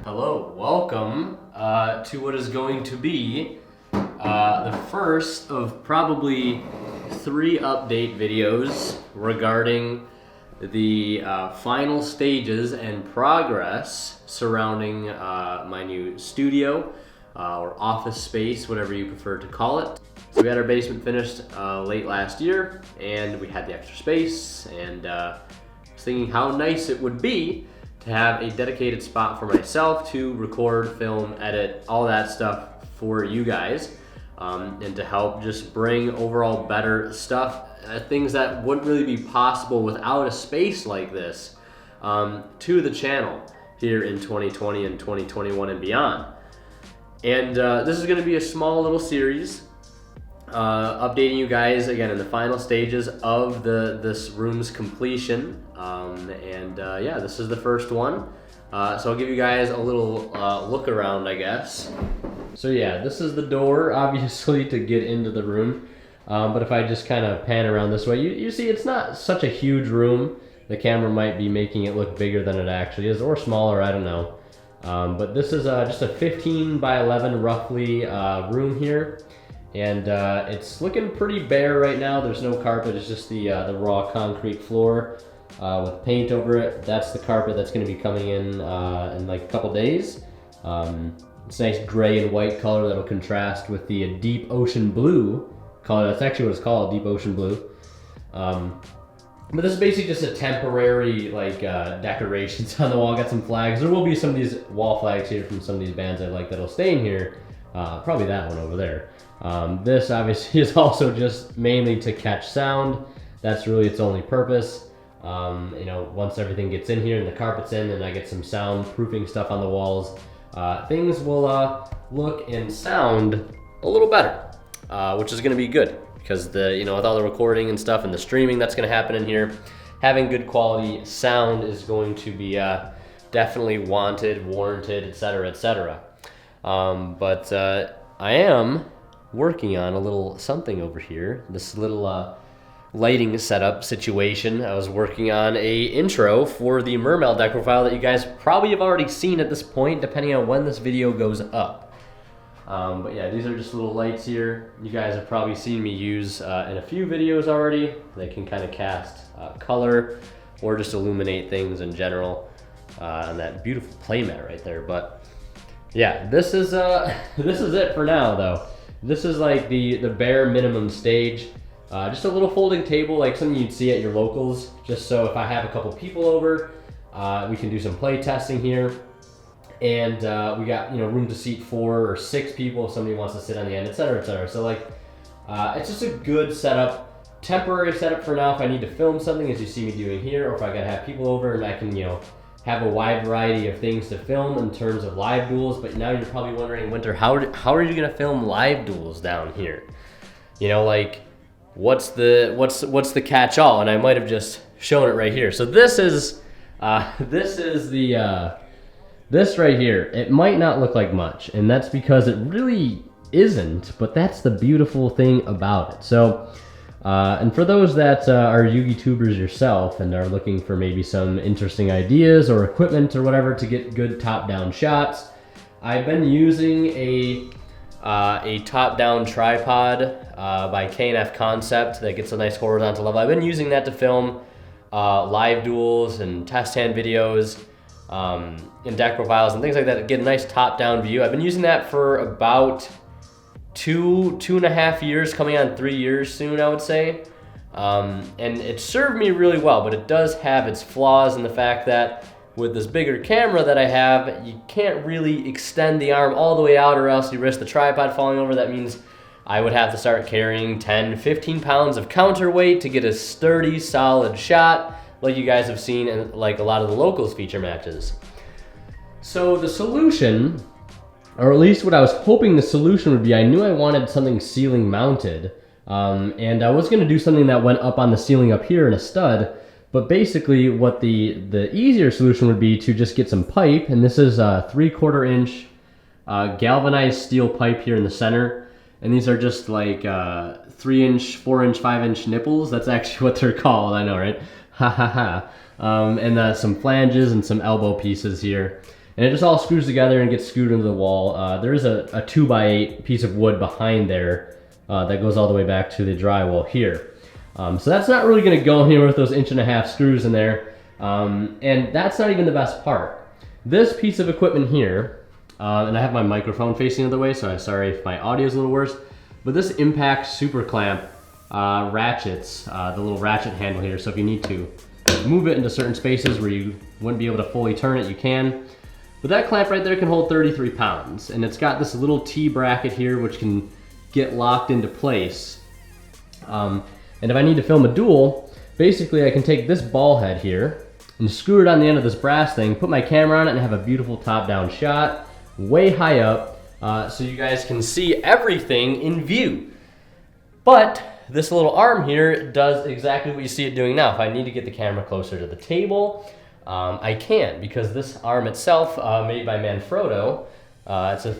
Hello, welcome to what is going to be the first of probably 3 update videos regarding the final stages and progress surrounding my new studio or office space, whatever you prefer to call it. So we had our basement finished late last year, and we had the extra space, and I was thinking how nice it would be to have a dedicated spot for myself to record, film, edit, all that stuff for you guys, and to help just bring overall better stuff, things that wouldn't really be possible without a space like this, to the channel here in 2020 and 2021 and beyond. And this is going to be a small little series updating you guys again in the final stages of this room's completion, yeah, this is the first one, so I'll give you guys a little look around, I guess. So yeah, this is the door obviously to get into the room, but if I just kind of pan around this way, you see it's not such a huge room. The camera might be making it look bigger than it actually is, or smaller, I don't know, but this is just a 15 by 11 roughly room here. And it's looking pretty bare right now. There's no carpet, it's just the raw concrete floor with paint over it. That's the carpet that's going to be coming in like a couple days. It's a nice gray and white color that'll contrast with the deep ocean blue color. That's actually what it's called, deep ocean blue. But this is basically just a temporary like decorations on the wall. Got some flags. There will be some of these wall flags here from some of these bands I like that'll stay in here. Probably that one over there. This obviously is also just mainly to catch sound. That's really its only purpose. You know, once everything gets in here and the carpet's in and I get some soundproofing stuff on the walls, things will look and sound a little better, which is going to be good because with all the recording and stuff and the streaming that's going to happen in here, having good quality sound is going to be definitely wanted, warranted, etc., etc. But I am working on a little something over here, this little lighting setup situation. I was working on a intro for the Mermail deck profile that you guys probably have already seen at this point, depending on when this video goes up. But yeah, these are just little lights here. You guys have probably seen me use in a few videos already. They can kind of cast color or just illuminate things in general on that beautiful playmat right there. But yeah, this is it for now though. This is like the bare minimum stage. Just a little folding table, like something you'd see at your locals, just so if I have a couple people over, we can do some play testing here. And we got room to seat 4 or 6 people if somebody wants to sit on the end, etc., etc. So like, it's just a good setup, temporary setup for now if I need to film something, as you see me doing here, or if I gotta have people over and I can have a wide variety of things to film in terms of live duels. But now you're probably wondering, Winter, how are you gonna film live duels down here? Like what's the catch-all? And I might have just shown it right here. So this is this right here. It might not look like much, and that's because it really isn't, but that's the beautiful thing about it. So and for those that are YouTubers yourself and are looking for maybe some interesting ideas or equipment or whatever to get good top-down shots, I've been using a top-down tripod by K&F Concept that gets a nice horizontal level. I've been using that to film live duels and test hand videos and deck profiles and things like that to get a nice top-down view. I've been using that for about 2.5 years, coming on 3 years soon, I would say. And it served me really well, but it does have its flaws in the fact that with this bigger camera that I have, you can't really extend the arm all the way out or else you risk the tripod falling over. That means I would have to start carrying 10, 15 pounds of counterweight to get a sturdy, solid shot like you guys have seen in like a lot of the locals feature matches. So the solution, or at least what I was hoping the solution would be, I knew I wanted something ceiling mounted, and I was going to do something that went up on the ceiling up here in a stud, but basically what the easier solution would be to just get some pipe, and this is a 3/4 inch galvanized steel pipe here in the center, and these are just like 3-inch, 4-inch, 5-inch nipples. That's actually what they're called, I know, right? Ha ha ha. And some flanges and some elbow pieces here. And it just all screws together and gets screwed into the wall. There is a 2x8 piece of wood behind there that goes all the way back to the drywall here. So that's not really gonna go anywhere with those 1.5" screws in there. And that's not even the best part. This piece of equipment here, and I have my microphone facing the other way, so I'm sorry if my audio is a little worse, but this impact super clamp ratchets, the little ratchet handle here, so if you need to move it into certain spaces where you wouldn't be able to fully turn it, you can. But that clamp right there can hold 33 pounds, and it's got this little T bracket here which can get locked into place. And if I need to film a duel, basically I can take this ball head here and screw it on the end of this brass thing, put my camera on it, and have a beautiful top-down shot way high up, so you guys can see everything in view. But this little arm here does exactly what you see it doing now. If I need to get the camera closer to the table, I can, because this arm itself, made by Manfrotto, it's a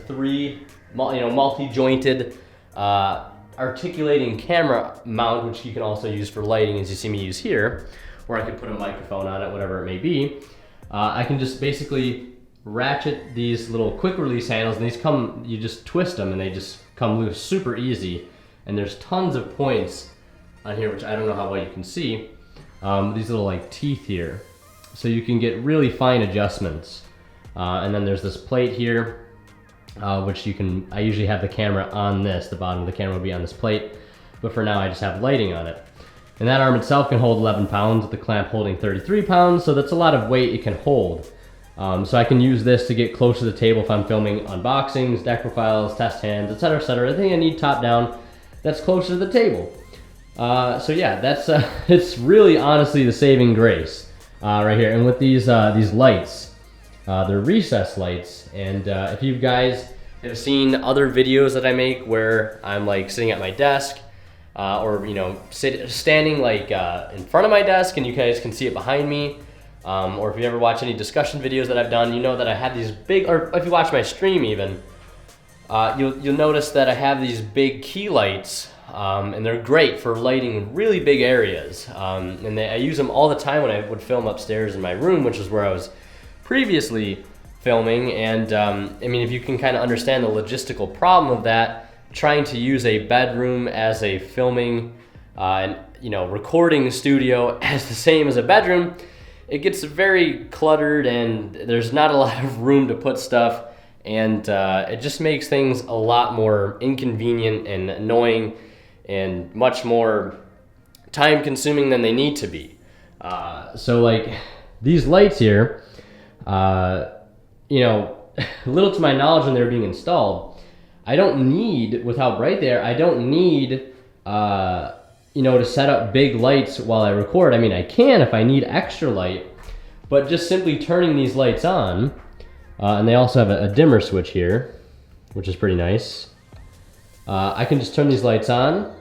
multi-jointed articulating camera mount, which you can also use for lighting, as you see me use here, or I could put a microphone on it, whatever it may be. I can just basically ratchet these little quick release handles, and these come, you just twist them and they just come loose super easy. And there's tons of points on here, which I don't know how well you can see. These little like teeth here. So you can get really fine adjustments. And then there's this plate here, which you can, I usually have the camera on this, the bottom of the camera will be on this plate, but for now I just have lighting on it. And that arm itself can hold 11 pounds with the clamp holding 33 pounds, so that's a lot of weight it can hold. So I can use this to get close to the table if I'm filming unboxings, deck profiles, test hands, etc., etc. Anything I need top down that's closer to the table. So yeah, that's it's really honestly the saving grace right here. And with these lights, they're recessed lights, and if you guys have seen other videos that I make where I'm like sitting at my desk, or you know, standing like in front of my desk, and you guys can see it behind me, or if you ever watch any discussion videos that I've done, you know that I have these big, or if you watch my stream even, you'll notice that I have these big key lights, and they're great for lighting really big areas, and I use them all the time when I would film upstairs in my room, which is where I was previously filming. And I mean, if you can kind of understand the logistical problem of that, trying to use a bedroom as a filming and recording studio as the same as a bedroom, it gets very cluttered and there's not a lot of room to put stuff, and it just makes things a lot more inconvenient and annoying and much more time consuming than they need to be. So like these lights here, little to my knowledge when they were being installed, I don't need, with how bright they are, I don't need, to set up big lights while I record. I mean, I can if I need extra light, but just simply turning these lights on, and they also have a dimmer switch here, which is pretty nice. I can just turn these lights on,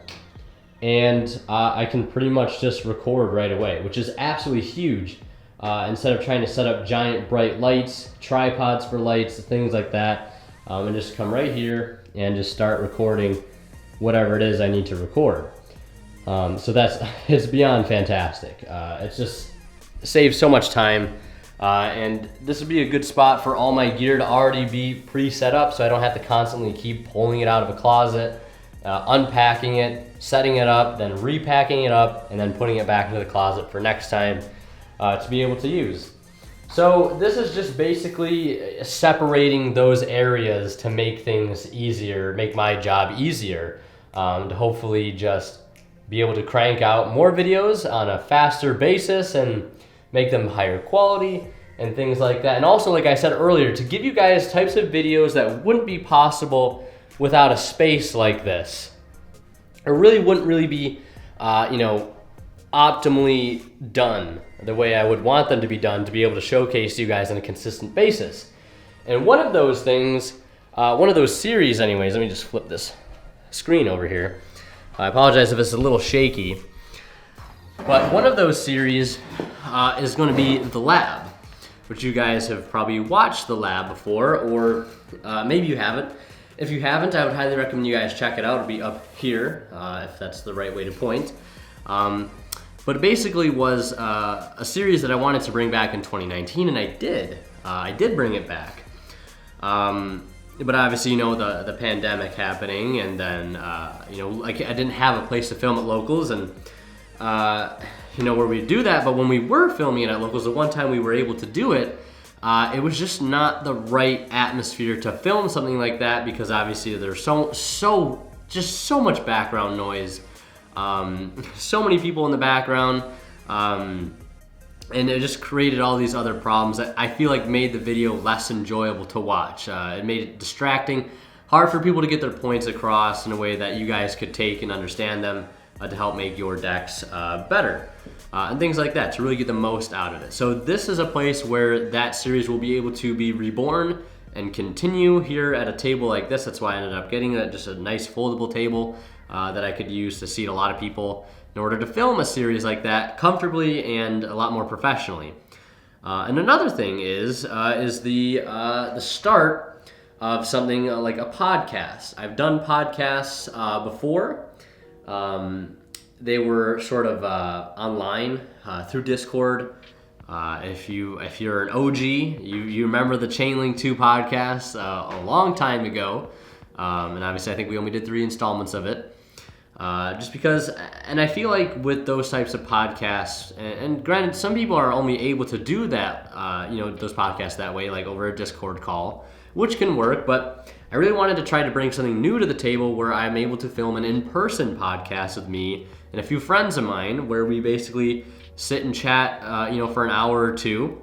and I can pretty much just record right away, which is absolutely huge. Instead of trying to set up giant bright lights, tripods for lights, things like that, and just come right here and just start recording whatever it is I need to record. So it's beyond fantastic. It's just saves so much time, and this would be a good spot for all my gear to already be pre-set up, so I don't have to constantly keep pulling it out of a closet, unpacking it, setting it up, then repacking it up, and then putting it back into the closet for next time to be able to use. So this is just basically separating those areas to make things easier, make my job easier, to hopefully just be able to crank out more videos on a faster basis and make them higher quality and things like that. And also, like I said earlier, to give you guys types of videos that wouldn't be possible without a space like this. It really wouldn't really be, optimally done the way I would want them to be done to be able to showcase to you guys on a consistent basis. And one of those things, one of those series anyways, let me just flip this screen over here. I apologize if it's a little shaky, but one of those series is going to be the lab, which you guys have probably watched the lab before, or maybe you haven't. If you haven't, I would highly recommend you guys check it out. It'll be up here, if that's the right way to point. But it basically was a series that I wanted to bring back in 2019, and I did. I did bring it back. But obviously, you know, the pandemic happening, and then, you know, I didn't have a place to film at locals, and, you know, where we do that. But when we were filming it at locals, the one time we were able to do it, it was just not the right atmosphere to film something like that, because obviously there's just so much background noise, so many people in the background, and it just created all these other problems that I feel like made the video less enjoyable to watch. It made it distracting, hard for people to get their points across in a way that you guys could take and understand them to help make your decks better. And things like that, to really get the most out of it. So this is a place where that series will be able to be reborn and continue here at a table like this. That's why I ended up getting just a nice foldable table that I could use to seat a lot of people in order to film a series like that comfortably and a lot more professionally. And another thing is the start of something like a podcast. I've done podcasts before. They were sort of online through Discord. If you're an OG, you remember the Chainlink 2 podcast a long time ago. And obviously I think we only did 3 installments of it. Just because, and I feel like with those types of podcasts, and granted, some people are only able to do that, you know, those podcasts that way, like over a Discord call, which can work, but I really wanted to try to bring something new to the table where I'm able to film an in-person podcast with me and a few friends of mine, where we basically sit and chat, you know, for an hour or two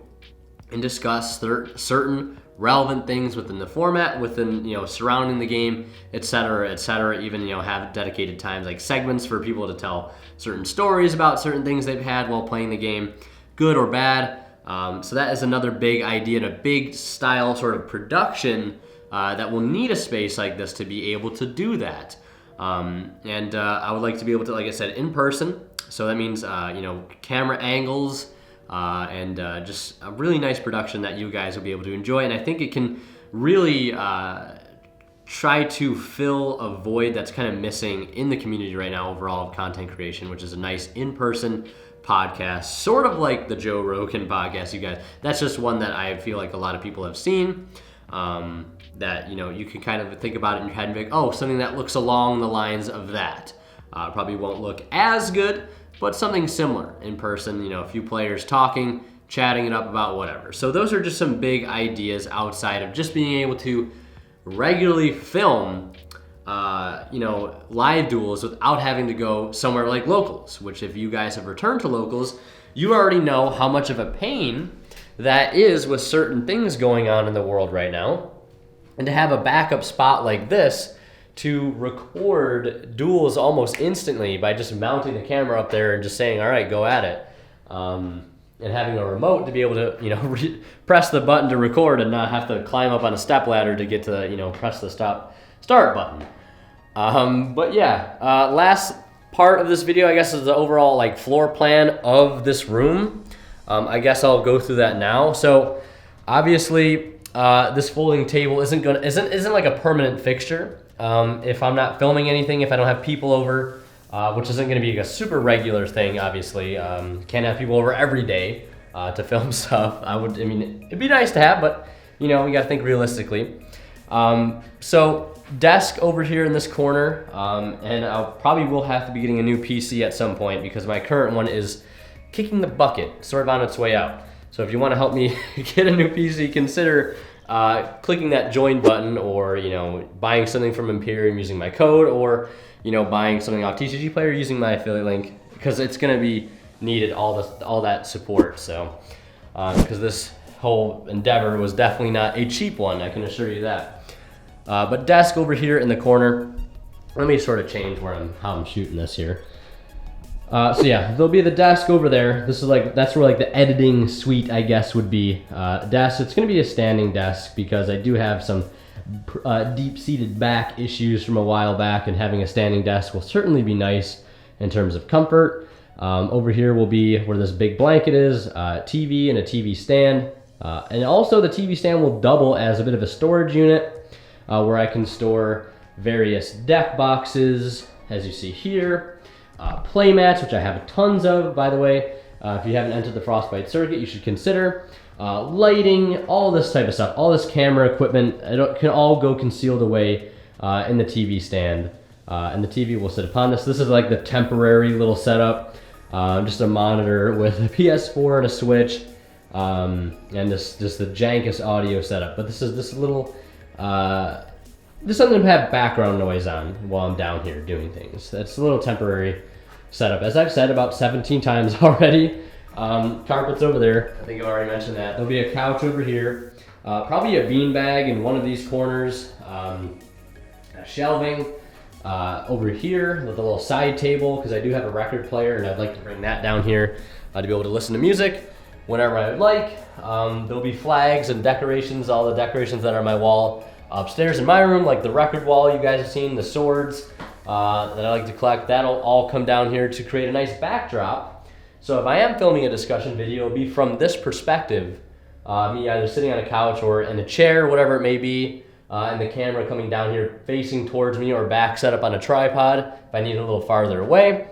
and discuss certain relevant things within the format, within, you know, surrounding the game, etc., etc. Even, you know, have dedicated times like segments for people to tell certain stories about certain things they've had while playing the game, good or bad. So that is another big idea and a big style sort of production that will need a space like this to be able to do that. And I would like to be able to, like I said, in person. So that means, you know, camera angles, and just a really nice production that you guys will be able to enjoy. And I think it can really try to fill a void that's kind of missing in the community right now overall of content creation, which is a nice in-person podcast, sort of like the Joe Rogan podcast, you guys. That's just one that I feel like a lot of people have seen, that, you know, you can kind of think about it in your head and be like, oh, something that looks along the lines of that. Probably won't look as good, but something similar in person, you know, a few players talking, chatting it up about whatever. So those are just some big ideas outside of just being able to regularly film, you know, live duels without having to go somewhere like locals, which if you guys have returned to locals, you already know how much of a pain that is with certain things going on in the world right now. And to have a backup spot like this to record duels almost instantly by just mounting the camera up there and just saying, all right, go at it. And having a remote to be able to, you know, press the button to record and not have to climb up on a stepladder to get to, you know, press the start button. But yeah, last part of this video, I guess, is the overall like floor plan of this room. I guess I'll go through that now. So obviously, this folding table isn't like a permanent fixture. If I'm not filming anything, if I don't have people over, which isn't going to be a super regular thing, obviously. Can't have people over every day to film stuff. I mean, it'd be nice to have, but, you know, we got to think realistically. So desk over here in this corner, and I probably will have to be getting a new PC at some point because my current one is kicking the bucket, sort of on its way out. So if you want to help me get a new PC, consider clicking that join button, or, you know, buying something from Imperium using my code, or, you know, buying something off TCG Player using my affiliate link, because it's going to be needed, all that support. So because this whole endeavor was definitely not a cheap one, I can assure you that. But desk over here in the corner. Let me sort of change how I'm shooting this here. So yeah, there'll be the desk over there. This is that's where like the editing suite, I guess, would be. Desk. It's going to be a standing desk because I do have some deep-seated back issues from a while back, and having a standing desk will certainly be nice in terms of comfort. Over here will be where this big blanket is, TV and a TV stand. And also the TV stand will double as a bit of a storage unit where I can store various deck boxes, as you see here. play mats, which I have tons of, by the way. If you haven't entered the Frostbite circuit, you should consider. Lighting, all this type of stuff, all this camera equipment, it can all go concealed away in the TV stand. And the TV will sit upon this. This is like the temporary little setup. Just a monitor with a PS4 and a Switch. And just the jankest audio setup. But this is this little, there's something to have background noise on while I'm down here doing things. That's a little temporary setup. As I've said about 17 times already, carpet's over there. I think I've already mentioned that. There'll be a couch over here. Probably a beanbag in one of these corners. Shelving over here with a little side table, because I do have a record player and I'd like to bring that down here to be able to listen to music whenever I would like. There'll be flags and decorations, all the decorations that are on my wall upstairs in my room, like the record wall you guys have seen, the swords that I like to collect. That'll all come down here to create a nice backdrop. So if I am filming a discussion video, it'll be from this perspective, me either sitting on a couch or in a chair, whatever it may be, and the camera coming down here facing towards me, or back set up on a tripod if I need it a little farther away.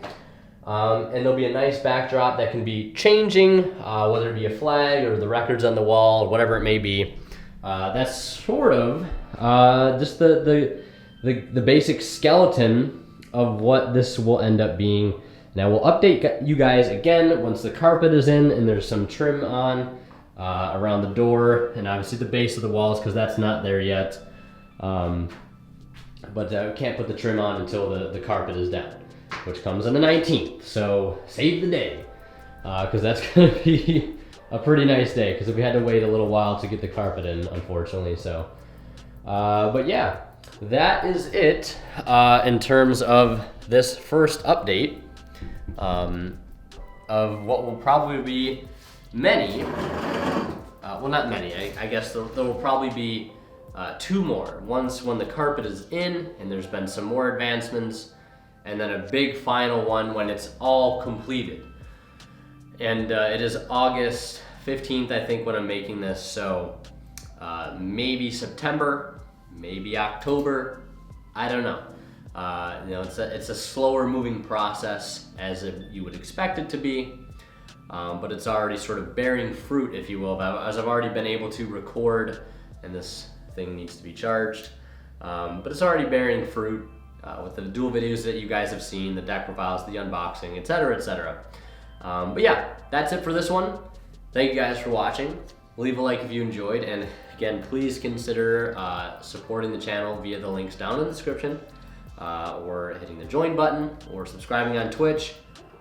And there'll be a nice backdrop that can be changing, whether it be a flag or the records on the wall, or whatever it may be. That's sort of just the basic skeleton of what this will end up being. Now we'll update you guys again once the carpet is in and there's some trim on around the door and obviously the base of the walls, because that's not there yet. But we can't put the trim on until the carpet is down, which comes on the 19th. So save the day, because that's going to be a pretty nice day, because we had to wait a little while to get the carpet in, unfortunately. So, but yeah, that is it in terms of this first update of what will probably be many, well, not many, I guess there will probably be two more. Once when the carpet is in and there's been some more advancements, and then a big final one when it's all completed. And it is August 15th, I think, when I'm making this, so maybe September, maybe October, I don't know. You know, it's a slower moving process as you would expect it to be, but it's already sort of bearing fruit, if you will, as I've already been able to record, and this thing needs to be charged, but it's already bearing fruit with the dual videos that you guys have seen, the deck profiles, the unboxing, etc., etc. But yeah, that's it for this one. Thank you guys for watching. Leave a like if you enjoyed, and again, please consider supporting the channel via the links down in the description, or hitting the join button, or subscribing on Twitch,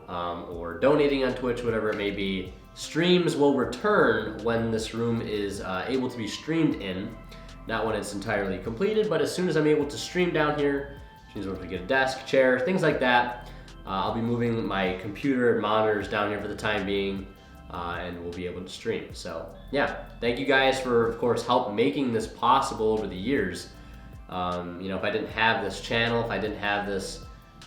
or donating on Twitch, whatever it may be. Streams will return when this room is able to be streamed in, not when it's entirely completed, but as soon as I'm able to stream down here, which means we're going to get a desk, chair, things like that. I'll be moving my computer and monitors down here for the time being, and we'll be able to stream. So yeah, thank you guys for, of course, help making this possible over the years. You know, if I didn't have this channel, if I didn't have this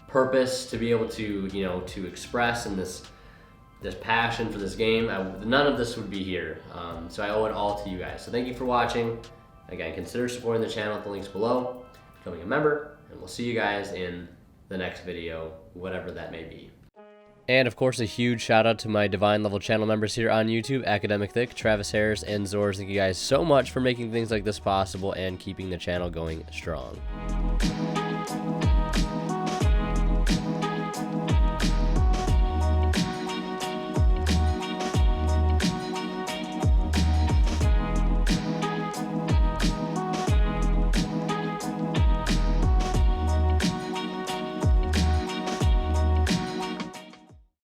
purpose to be able to, you know, to express and this passion for this game, none of this would be here. So I owe it all to you guys. So thank you for watching. Again, consider supporting the channel at the links below, becoming a member, and we'll see you guys in the next video, whatever that may be. And of course, a huge shout out to my Divine Level channel members here on YouTube, Academic Thick, Travis Harris, and Zors. Thank you guys so much for making things like this possible and keeping the channel going strong.